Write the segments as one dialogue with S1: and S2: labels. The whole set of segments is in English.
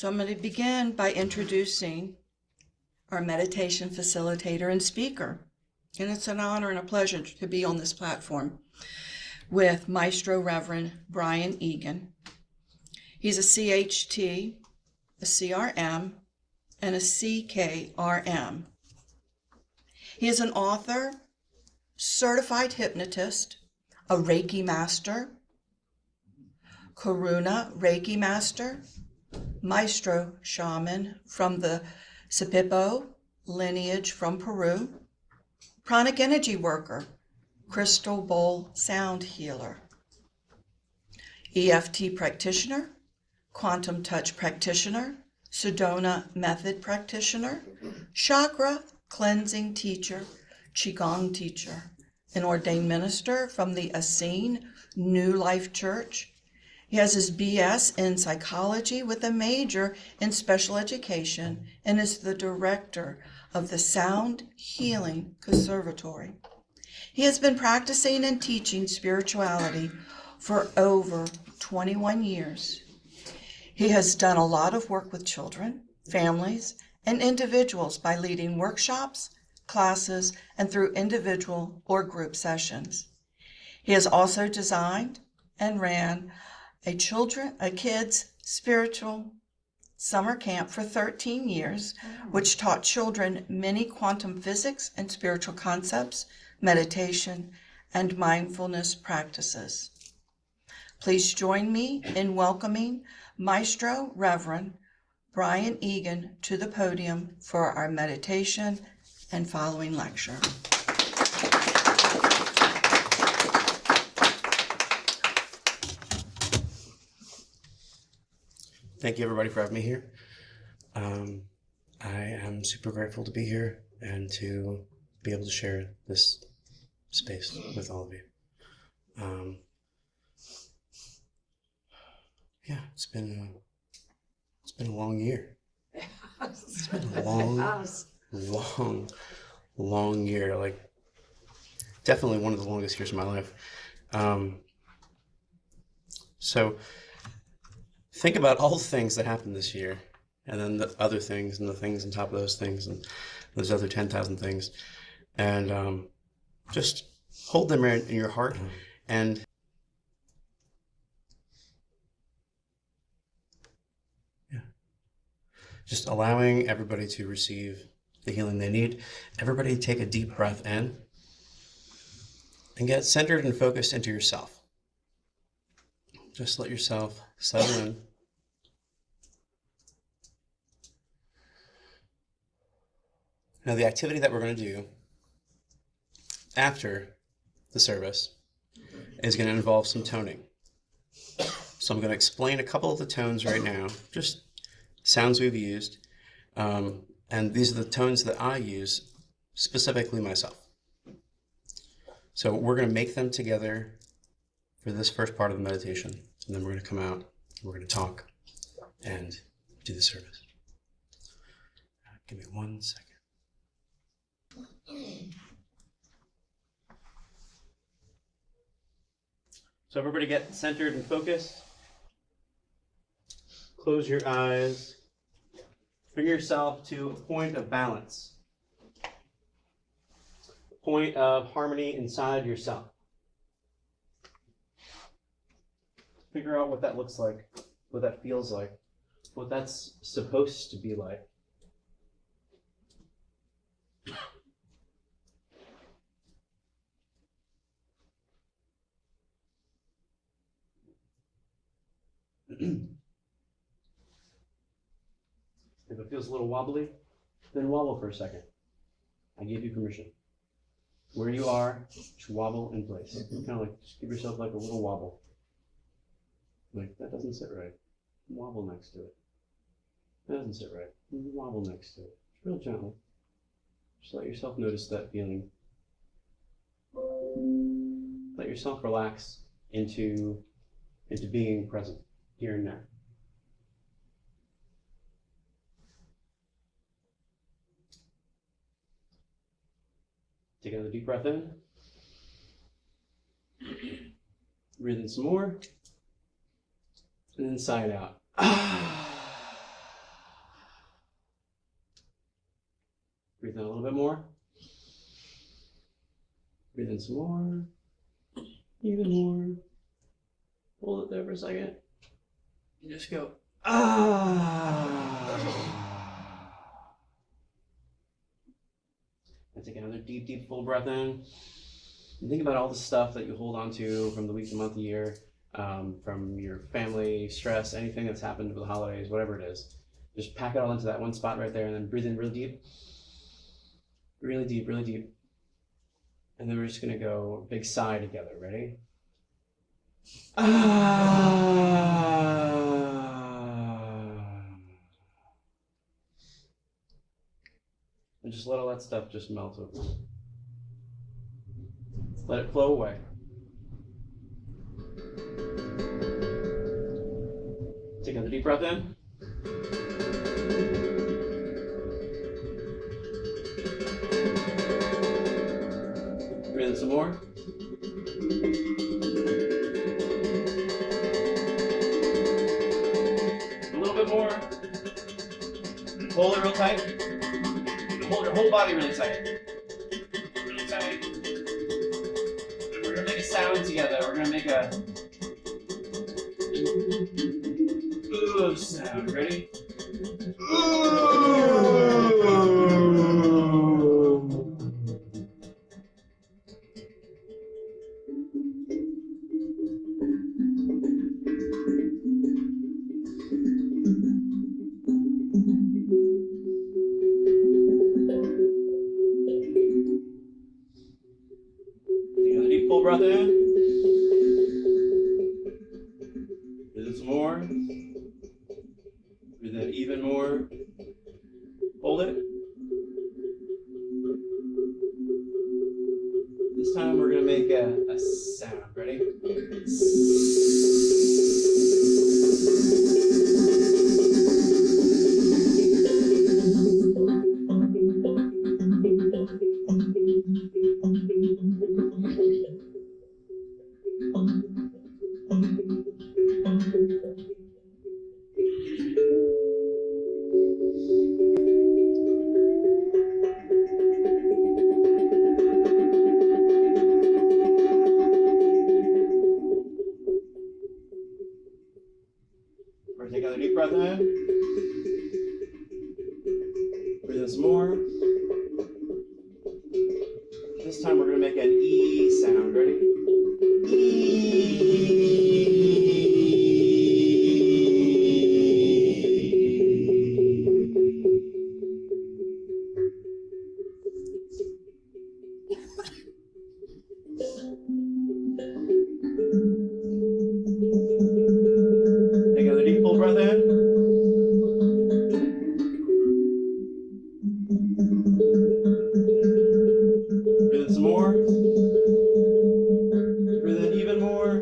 S1: So I'm going to begin by introducing our meditation facilitator and speaker. And it's an honor and a pleasure to be on this platform with Maestro Rev. Brien Egan. He's a CHT, a CRM, and a CKRM. He is an author, certified hypnotist, a Reiki master, karuna Reiki master, Maestro shaman from the Shipibo lineage from Peru, pranic energy worker, crystal bowl sound healer, EFT practitioner, quantum touch practitioner, sedona method practitioner, chakra cleansing teacher, qigong teacher, an ordained minister from the Essene New Life Church. He has his BS in psychology with a major in special education and is the director of the Sound Healing Conservatory. He has been practicing and teaching spirituality for over 21 years. He has done a lot of work with children, families, and individuals by leading workshops, classes, and through individual or group sessions. He has also designed and ran a kids' spiritual summer camp for 13 years, which taught children many quantum physics and spiritual concepts, meditation, and mindfulness practices. Please join me in welcoming Maestro Rev. Brien Egan to the podium for our meditation and following lecture.
S2: Thank you, everybody, for having me here. I am super grateful to be here and to be able to share this space with all of you. Yeah, it's been a long year. It's been a long year. Like, definitely one of the longest years of my life. So think about all the things that happened this year, and then the other things, and the things on top of those things, and those other 10,000 things, and just hold them in your heart, and just allowing everybody to receive the healing they need. Everybody take a deep breath in and get centered and focused into yourself. Just let yourself settle in. Now, the activity that we're going to do after the service is going to involve some toning. So I'm going to explain a couple of the tones right now, just sounds we've used, and these are the tones that I use specifically myself. So we're going to make them together for this first part of the meditation, and then we're going to come out, we're going to talk, and do the service. Give me 1 second. So everybody get centered and focused. Close your eyes. Bring yourself to a point of balance. A point of harmony inside yourself. Figure out what that looks like, what that feels like, what that's supposed to be like. If it feels a little wobbly, then wobble for a second. I give you permission. Where you are, just wobble in place. Kind of like, just give yourself like a little wobble. Like, that doesn't sit right. Wobble next to it. That doesn't sit right. Wobble next to it. Just real gently. Just let yourself notice that feeling. Let yourself relax into being present here and now. Take another deep breath in. Breathe in some more. And then sigh it out. Breathe in a little bit more. Breathe in some more. Even more. Hold it there for a second. And just go, ah. And take another deep, deep, full breath in. And think about all the stuff that you hold on to from the week, the month, the year, from your family, stress, anything that's happened over the holidays, whatever it is. Just pack it all into that one spot right there and then breathe in real deep. Really deep, really deep. And then we're just going to go big sigh together. Ready? And just let all that stuff just melt over. Let it flow away. Take another deep breath in. Breathe in some more. A little bit more. Hold it real tight. Hold your whole body really tight. Really tight. We're going to make a sound together. We're going to make a ooh sound. Ready? Take another deep full breath in. Breathe in some more. Breathe in even more. Hold it. This time we're going to make a sound. Ready? We're going to take another deep breath in. Breathe in some more. This time we're going to make an E sound. Ready? Take another deep full breath in. Breathe in some more. Breathe in even more.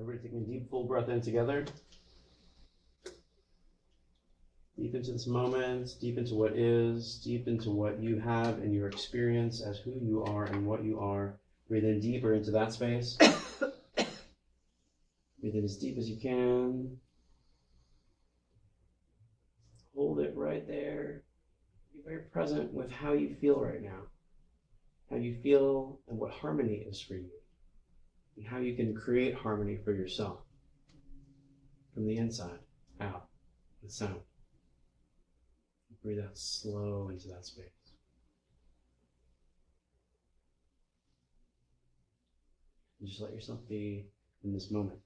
S2: Everybody taking a deep, full breath in together. Deep into this moment, deep into what is, deep into what you have in your experience as who you are and what you are. Breathe in deeper into that space. Breathe in as deep as you can. Hold it right there. Be very present with how you feel right now. How you feel and what harmony is for you. And how you can create harmony for yourself. From the inside out with sound. Breathe out slow into that space. And just let yourself be in this moment.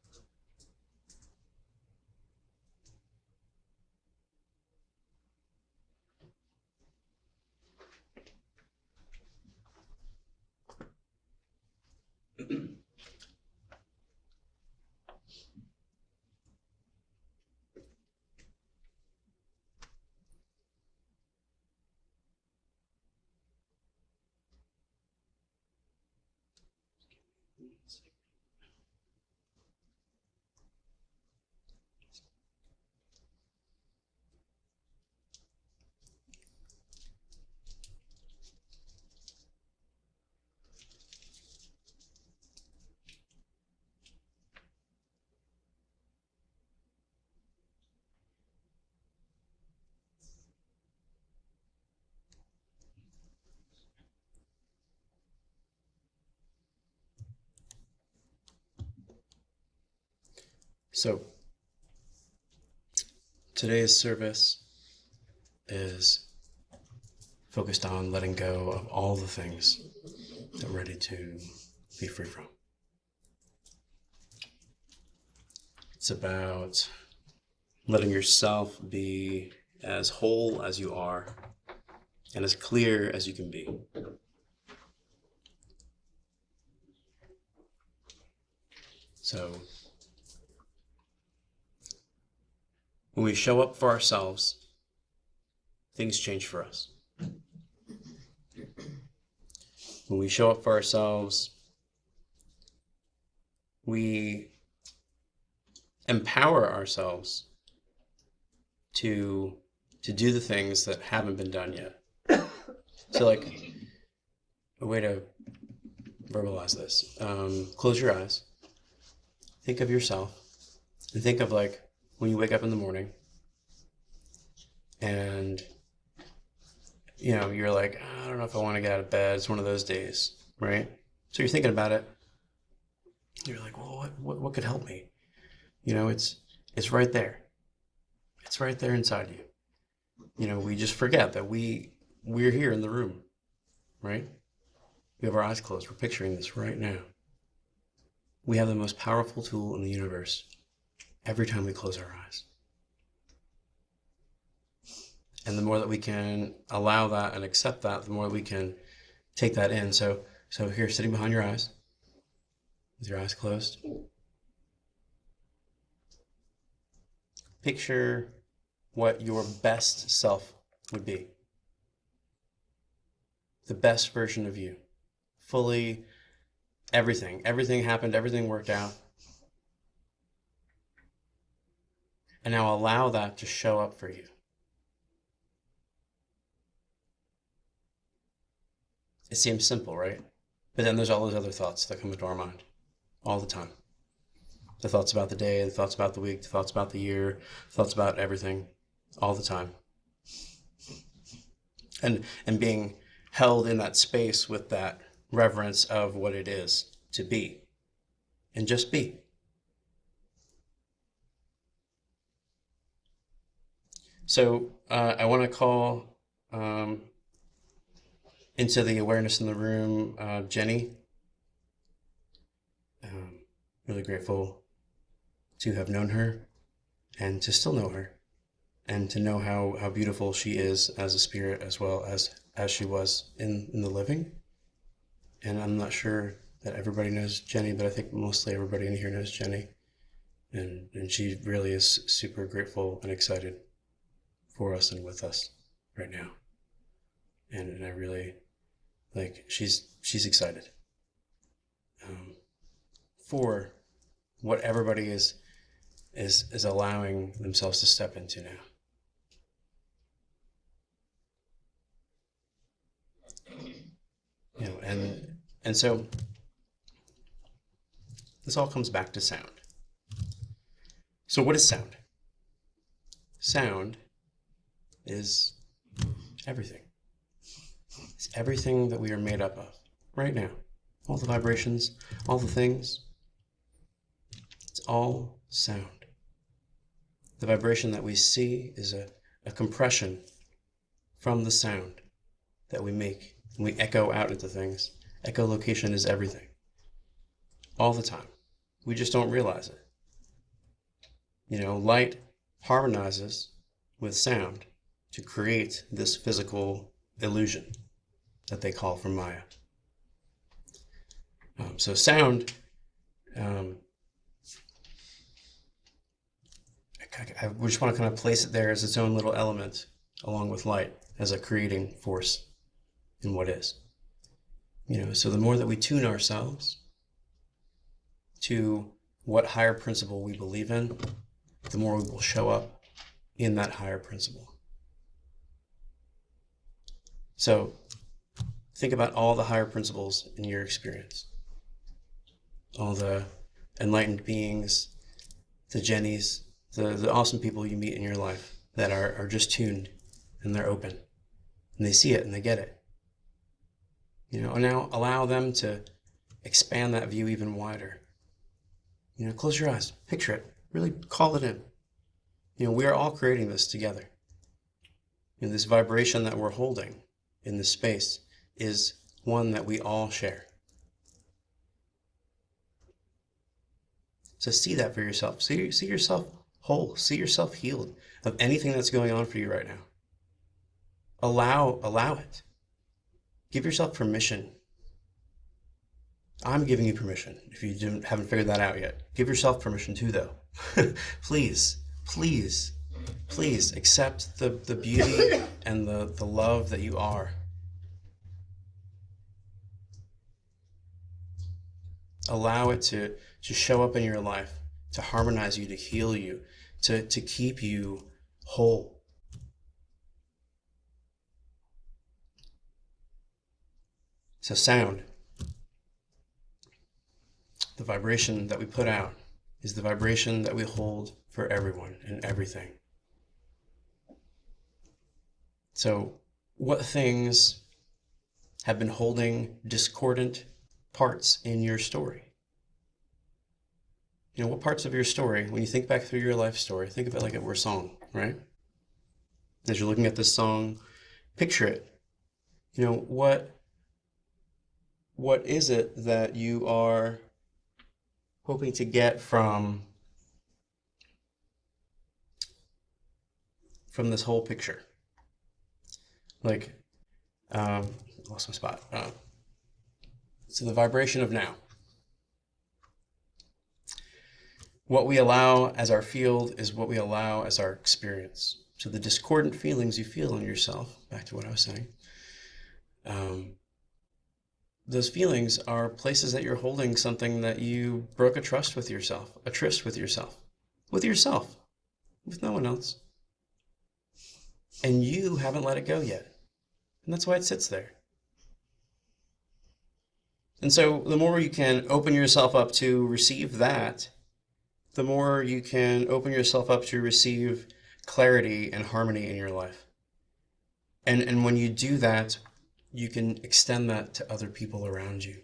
S2: So, today's service is focused on letting go of all the things that we're ready to be free from. It's about letting yourself be as whole as you are and as clear as you can be. So, when we show up for ourselves, things change for us. When we show up for ourselves, we empower ourselves to do the things that haven't been done yet. So, like, a way to verbalize this, close your eyes, think of yourself, and think of, like, when you wake up in the morning and, you know, you're like, I don't know if I want to get out of bed. It's one of those days, right? So you're thinking about it. You're like, well, what could help me? You know, it's right there. It's right there inside you. You know, we just forget that we're here in the room, right? We have our eyes closed. We're picturing this right now. We have the most powerful tool in the universe every time we close our eyes. And the more that we can allow that and accept that, the more we can take that in. So here, sitting behind your eyes, with your eyes closed, picture what your best self would be. The best version of you. Fully, everything happened, everything worked out. And now allow that to show up for you. It seems simple, right? But then there's all those other thoughts that come into our mind all the time. The thoughts about the day, the thoughts about the week, the thoughts about the year, thoughts about everything, all the time. And being held in that space with that reverence of what it is to be. And just be. So I want to call into the awareness in the room Jenny. Really grateful to have known her and to still know her and to know how beautiful she is as a spirit as well as she was in the living. And I'm not sure that everybody knows Jenny, but I think mostly everybody in here knows Jenny. And she really is super grateful and excited for us and with us right now. And I really, like, she's excited for what everybody is allowing themselves to step into now. You know, and so this all comes back to sound. So what is sound? Sound is everything. It's everything that we are made up of right now. All the vibrations, all the things. It's all sound. The vibration that we see is a compression from the sound that we make. And we echo out into things. Echolocation is everything. All the time. We just don't realize it. You know, light harmonizes with sound to create this physical illusion that they call from Maya. So sound, I just want to kind of place it there as its own little element, along with light, as a creating force in what is. You know, so the more that we tune ourselves to what higher principle we believe in, the more we will show up in that higher principle. So think about all the higher principles in your experience. All the enlightened beings, the Jennies, the awesome people you meet in your life that are just tuned and they're open. And they see it and they get it. You know, and now allow them to expand that view even wider. You know, close your eyes, picture it, really call it in. You know, we are all creating this together. And this vibration that we're holding in this space is one that we all share. So see that for yourself. See yourself whole. See yourself healed of anything that's going on for you right now. Allow it. Give yourself permission. I'm giving you permission if you haven't figured that out yet. Give yourself permission too, though. Please accept the beauty and the love that you are. Allow it to show up in your life, to harmonize you, to heal you, to keep you whole. So sound, the vibration that we put out, is the vibration that we hold for everyone and everything. So what things have been holding discordant parts in your story? You know, what parts of your story, when you think back through your life story, think of it like it were a song, right? As you're looking at this song, picture it. You know, what is it that you are hoping to get from this whole picture? Like, lost my spot. So the vibration of now. What we allow as our field is what we allow as our experience. So the discordant feelings you feel in yourself, back to what I was saying, those feelings are places that you're holding something that you broke a tryst with yourself, with no one else. And you haven't let it go yet. And that's why it sits there. And so the more you can open yourself up to receive that, the more you can open yourself up to receive clarity and harmony in your life. And when you do that, you can extend that to other people around you.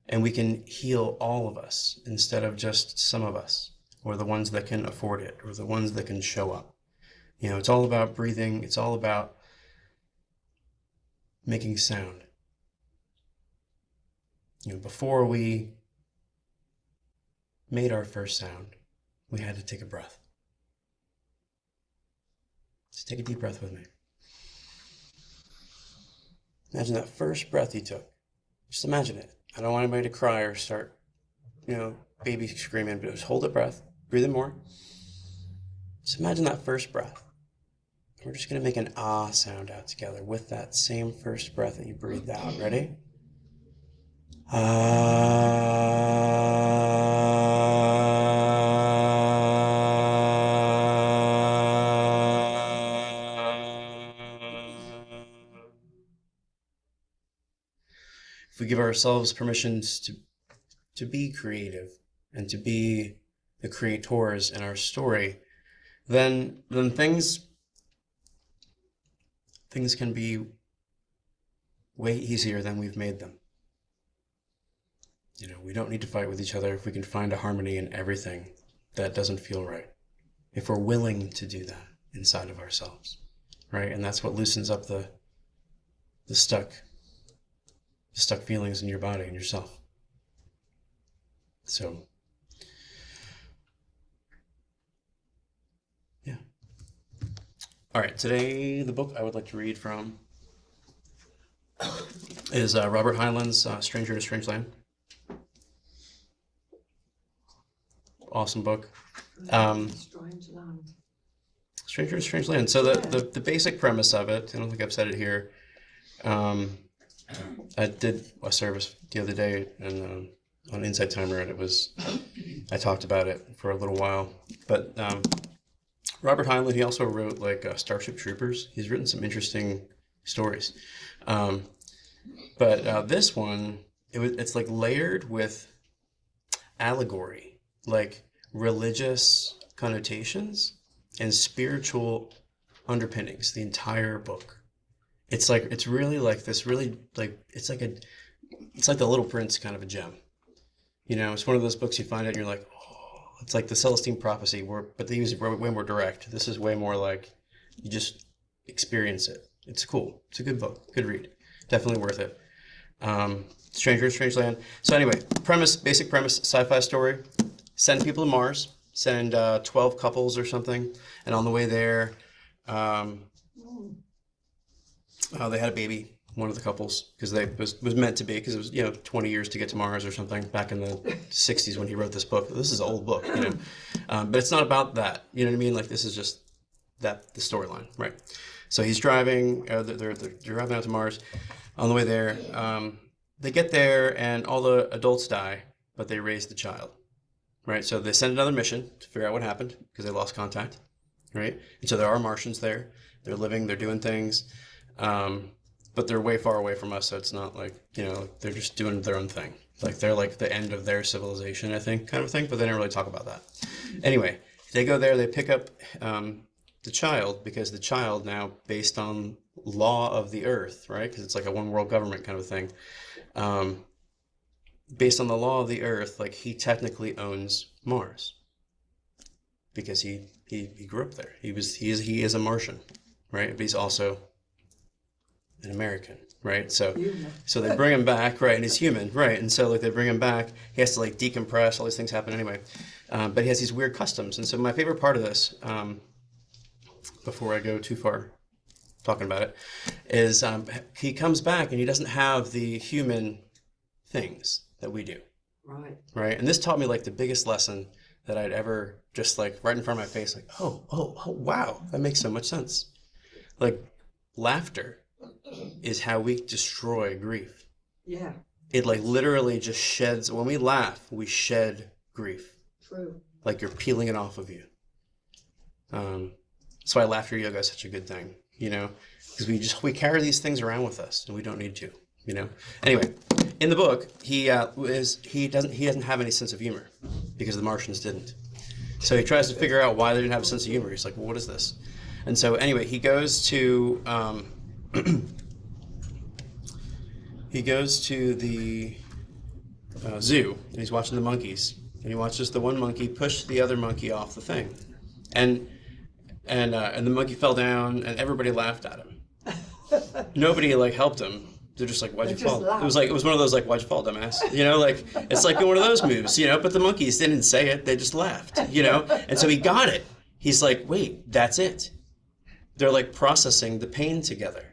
S2: And we can heal all of us instead of just some of us, or the ones that can afford it, or the ones that can show up. You know, it's all about breathing. It's all about making sound. You know, before we made our first sound, we had to take a breath. Just take a deep breath with me. Imagine that first breath you took. Just imagine it. I don't want anybody to cry or start, baby screaming, but just hold that breath. Breathe in more. Just imagine that first breath. We're just going to make an ah sound out together with that same first breath that you breathed out. Ready? Ah. ourselves permissions to be creative and to be the creators in our story, then things can be way easier than we've made them. We don't need to fight with each other if we can find a harmony in everything that doesn't feel right. If we're willing to do that inside of ourselves, right? And that's what loosens up the stuck feelings in your body and yourself. So, yeah. All right, today the book I would like to read from is Robert Heinlein's Stranger in a Strange Land. Awesome book.
S3: Strange Land.
S2: Stranger in a Strange Land. So the basic premise of it, I don't think I've said it here. I did a service the other day and on Insight Timer, and I talked about it for a little while. But Robert Heinlein, he also wrote like Starship Troopers. He's written some interesting stories. But this one, it's like layered with allegory, like religious connotations and spiritual underpinnings, the entire book. It's like it's like the Little Prince kind of a gem. It's one of those books you find it and you're like, oh, it's like the Celestine Prophecy, but they use it way more direct. This is way more like you just experience it. It's cool. It's a good book, good read, definitely worth it. Stranger in a Strange Land. So anyway, basic premise, sci-fi story. Send people to Mars. Send 12 couples or something, and on the way there, they had a baby, one of the couples, because they was meant to be, because it was 20 years to get to Mars or something back in the 60s when he wrote this book. This is an old book, but it's not about that. You know what I mean? Like this is just the storyline, right? So he's driving. They're driving out to Mars. On the way there, they get there and all the adults die, but they raise the child, right? So they send another mission to figure out what happened because they lost contact, right? And so there are Martians there. They're living. They're doing things. But they're way far away from us, so it's not like, they're just doing their own thing. Like, they're like the end of their civilization, I think, kind of thing, but they didn't really talk about that. Anyway, they go there, they pick up the child, because the child now, based on law of the earth, right, because it's like a one world government kind of thing, based on the law of the earth, like, he technically owns Mars, because he grew up there. He is a Martian, right, but he's also an American, right? So they bring him back, right? And he's human, right? And so like they bring him back, he has to like decompress. All these things happen anyway, but he has these weird customs. And so my favorite part of this, before I go too far talking about it, is he comes back and he doesn't have the human things that we do, right? And this taught me like the biggest lesson that I'd ever just like right in front of my face, like oh wow, that makes so much sense. Like laughter is how we destroy grief. Yeah. It like literally just sheds, when we laugh, we shed grief. True. Like you're peeling it off of you. That's why laughter yoga is such a good thing, because we carry these things around with us and we don't need to, Anyway, in the book, he doesn't have any sense of humor because the Martians didn't. So he tries to figure out why they didn't have a sense of humor. He's like, well, what is this? And so anyway, he goes to the zoo, and he's watching the monkeys, and he watches the one monkey push the other monkey off the thing, and the monkey fell down, and everybody laughed at him. Nobody like helped him. They're just like, why'd you fall? Laughed. It was one of those like, why'd you fall, dumbass? Like it's like one of those moves, But the monkeys didn't say it; they just laughed, And so he got it. He's like, wait, that's it. They're like processing the pain together.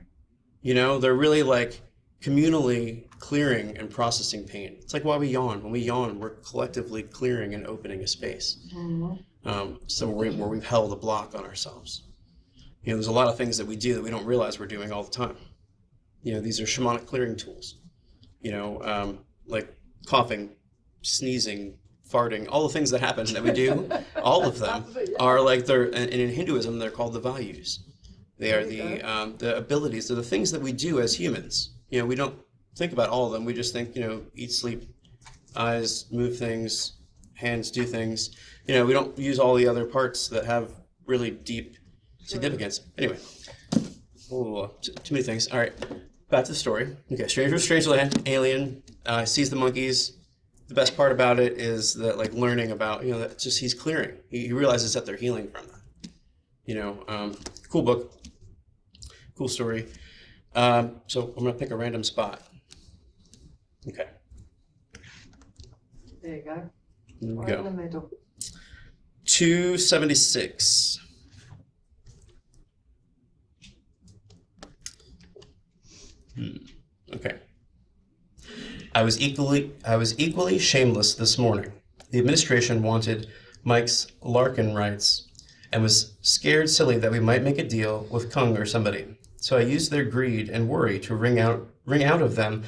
S2: They're really like communally clearing and processing pain. It's like why we yawn. When we yawn, we're collectively clearing and opening a space. Mm-hmm. So where we've held a block on ourselves. There's a lot of things that we do that we don't realize we're doing all the time. These are shamanic clearing tools. Like coughing, sneezing, farting, all the things that happen that we do, all of them are like and in Hinduism, they're called the vayus. They are the abilities, they're the things that we do as humans. We don't think about all of them. We just think, eat, sleep, eyes, move things, hands do things. We don't use all the other parts that have really deep significance. Anyway, too many things. All right, back to the story. Okay, stranger, strange land, alien, sees the monkeys. The best part about it is that, like, learning about, that just he's clearing. He realizes that they're healing from that. Cool book, cool story. So I'm gonna pick a random spot. Okay.
S3: There you go.
S2: There we
S3: Right
S2: go.
S3: in the middle.
S2: 276. Okay. I was equally shameless this morning. The administration wanted Mike's Larkin rights and was scared silly that we might make a deal with Kung or somebody. So I used their greed and worry to wring out of them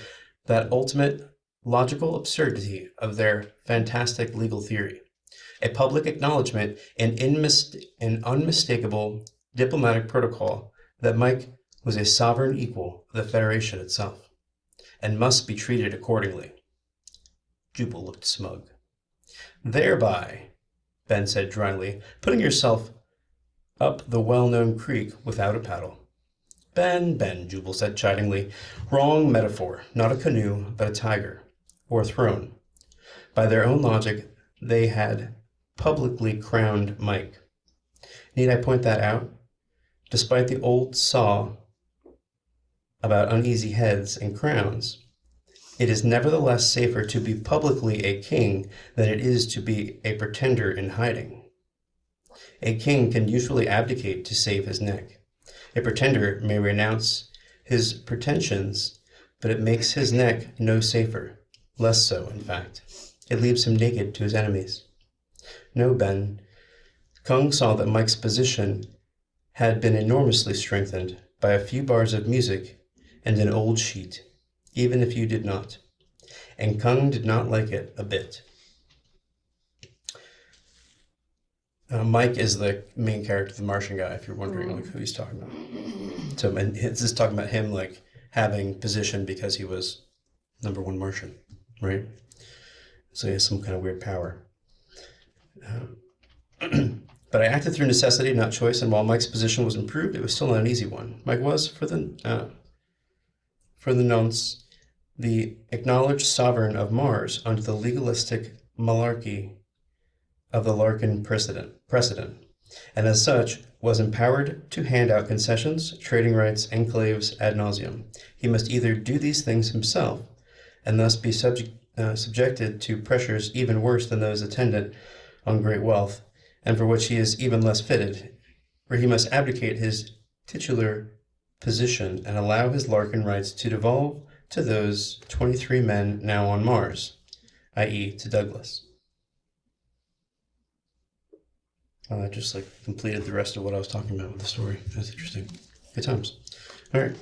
S2: that ultimate logical absurdity of their fantastic legal theory. A public acknowledgement and unmistakable diplomatic protocol that Mike was a sovereign equal of the Federation itself and must be treated accordingly. Jubal looked smug. Thereby, Ben said dryly, putting yourself up the well-known creek without a paddle. Ben, Jubal said chidingly. Wrong metaphor. Not a canoe, but a tiger. Or a throne. By their own logic, they had publicly crowned Mike. Need I point that out? Despite the old saw about uneasy heads and crowns, it is nevertheless safer to be publicly a king than it is to be a pretender in hiding. A king can usually abdicate to save his neck. A pretender may renounce his pretensions, but it makes his neck no safer. Less so, in fact. It leaves him naked to his enemies. No, Ben. Kung saw that Mike's position had been enormously strengthened by a few bars of music and an old sheet, even if you did not. And Kung did not like it a bit. Mike is the main character, the Martian guy, if you're wondering who he's talking about. So, and it's just talking about him, like, having position because he was #1 Martian, right? So he has some kind of weird power. But I acted through necessity, not choice, and while Mike's position was improved, it was still not an easy one. Mike was, for the nonce, the acknowledged sovereign of Mars under the legalistic malarkey of the Larkin precedent, and as such was empowered to hand out concessions, trading rights, enclaves ad nauseum. He must either do these things himself, and thus be subjected to pressures even worse than those attendant on great wealth, and for which he is even less fitted, or he must abdicate his titular position and allow his Larkin rights to devolve to those 23 men now on Mars, i.e. to Douglas. That just completed the rest of what I was talking about with the story. That's interesting. Good times. All right.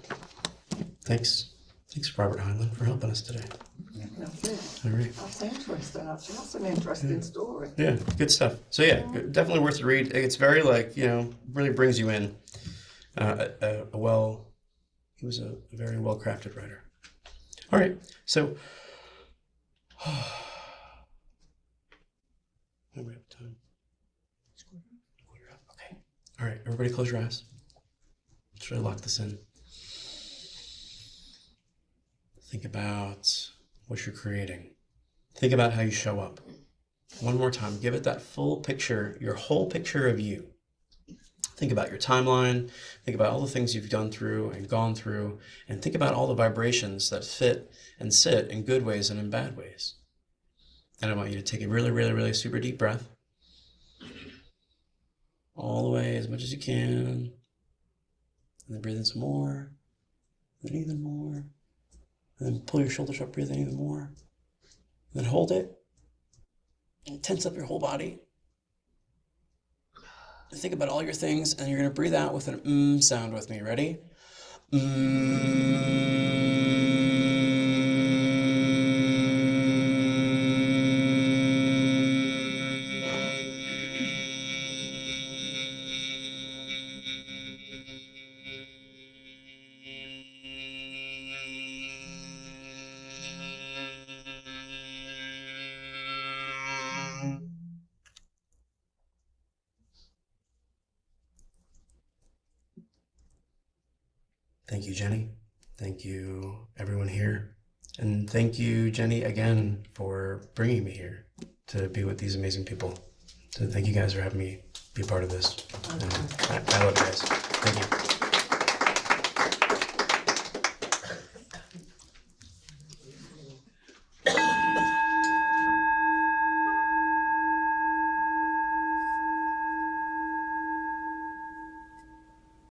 S2: Thanks, Robert Heinlein, for helping us today.
S3: That's it.
S2: All right.
S3: That's interesting, actually. That's an interesting story.
S2: Yeah, good stuff. So yeah, definitely worth the read. It's very really brings you in. He was a very well-crafted writer. All right, so we have time. Okay. All right, everybody, close your eyes. Should I lock this in? Think about what you're creating. Think about how you show up. One more time, give it that full picture, your whole picture of you. Think about your timeline, think about all the things you've done through and gone through, and think about all the vibrations that fit and sit in good ways and in bad ways. And I want you to take a really, really, really super deep breath. All the way as much as you can. And then breathe in some more, then even more. And then pull your shoulders up, breathe in even more. And then hold it. And tense up your whole body. And think about all your things, and you're going to breathe out with an sound with me. Ready? Thank you, Jenny. Thank you, everyone here. And thank you, Jenny, again, for bringing me here to be with these amazing people. So thank you guys for having me be part of this. And I love you guys. Thank you.